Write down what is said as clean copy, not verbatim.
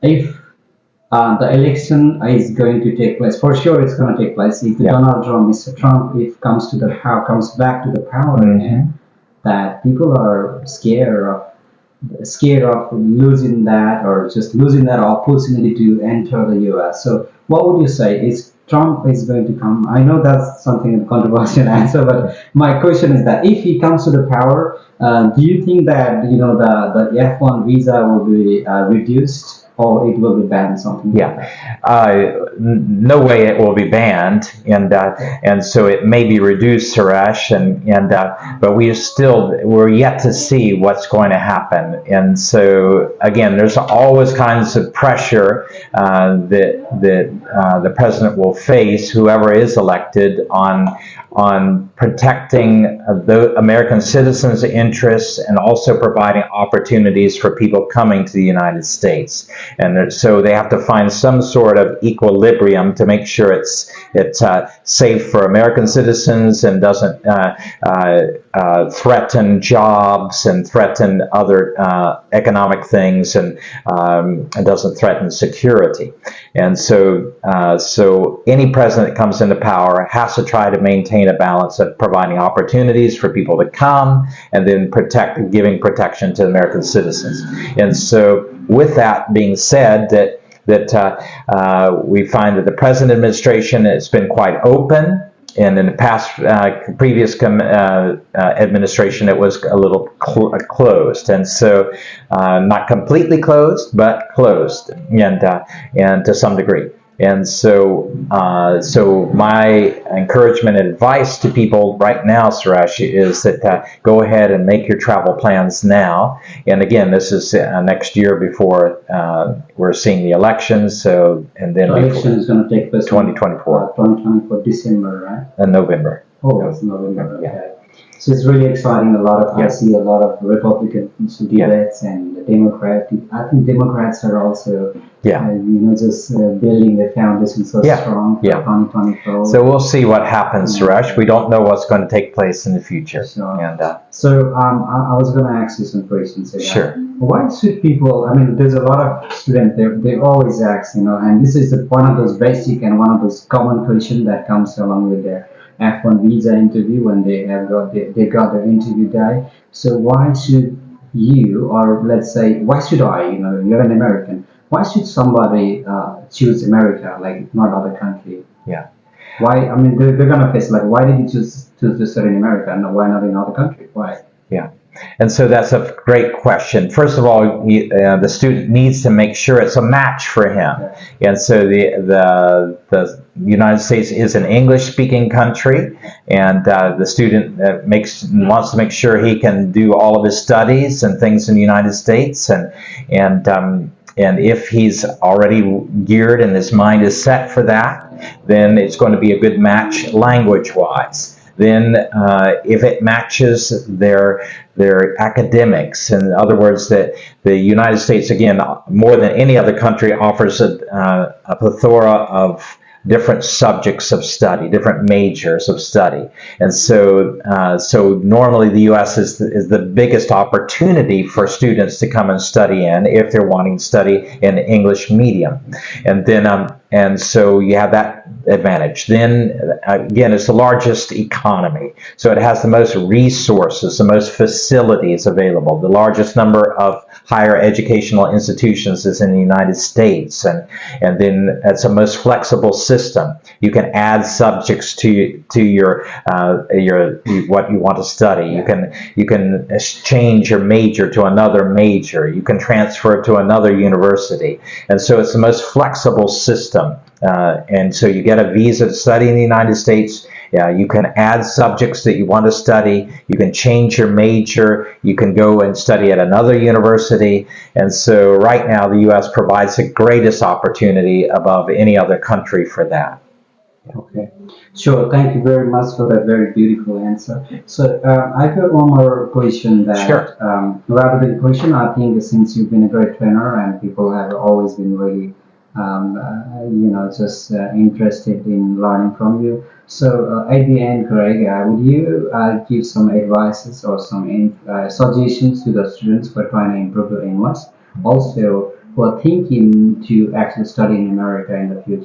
if the election is going to take place, for sure it's going to take place. If Yeah. Donald Trump, Mr. Trump, if comes to the power, comes back to the power, Mhm. that people are scared of losing that or just losing that opportunity to enter the US. So what would you say? Is Trump is going to come? I know that's something a controversial answer, but my question is that if he comes to the power, do you think that the F1 visa will be reduced or it will be banned? Something like Yeah, that. no way it will be banned, and so it may be reduced, Suresh, and but we're yet to see what's going to happen, and so again, there's always kinds of pressure that the president will face, whoever is elected, on protecting the American citizens' interests and also providing opportunities for people coming to the United States. And so they have to find some sort of equilibrium to make sure it's safe for American citizens and doesn't threaten jobs and threaten other economic things and doesn't threaten security. And so any president that comes into power has to try to maintain a balance of providing opportunities for people to come and then giving protection to American citizens. And so with that being said, that we find that the present administration has been quite open, and in the past, previous administration, it was a little closed, and so not completely closed, but closed, and to some degree. And so my encouragement and advice to people right now, Suresh, is that go ahead and make your travel plans now. And again, this is next year before we're seeing the elections. So and then The election is going to take place 2024, 2024 December, right? November. Oh, it's November. Yeah. Okay. So it's really exciting. I Yeah. see a lot of Republican debates and the Democrat. I think Democrats are also, Yeah. just building the foundation so Yeah. strong for Yeah. 2024. So we'll see what happens, Suresh. We don't know what's going to take place in the future. Sure. And So I was going to ask you some questions. Sure. Why should people? I mean, there's a lot of students. They always ask, and this is one of those basic and one of those common questions that comes along with their F1 visa interview when they got their interview day. So why should you, or let's say, why should I? You're an American. Why should somebody choose America, like not other country? Yeah. Why? I mean, they're gonna face like, why did you choose to study in America and why not in other country? Why? Yeah. And so that's a great question. First of all, the student needs to make sure it's a match for him. Yeah. And so the United States is an English-speaking country, and the student wants to make sure he can do all of his studies and things in the United States, and if he's already geared and his mind is set for that, then it's going to be a good match language-wise. Then if it matches their academics, in other words, that the United States, again, more than any other country, offers a plethora of different subjects of study, different majors of study. And so normally the U.S. is the biggest opportunity for students to come and study in if they're wanting to study in English medium. And then and so you have that advantage. Then again, it's the largest economy, so it has the most resources, the most facilities available. The largest number of higher educational institutions is in the United States, and then it's a most flexible system. You can add subjects to your what you want to study. You can change your major to another major. You can transfer to another university, and so it's the most flexible system. And so you get a visa to study in the United States. You can add subjects that you want to study. You can change your major. You can go and study at another university. And so right now the U.S. provides the greatest opportunity above any other country for that. Okay. Sure. Thank you very much for that very beautiful answer. So I've got one more question that, Sure. Rather than question, I think since you've been a great trainer and people have always been really, just interested in learning from you. So at the end, Greg, would you give some advices or some suggestions to the students for trying to improve their English? Also, who are thinking to actually study in America in the future.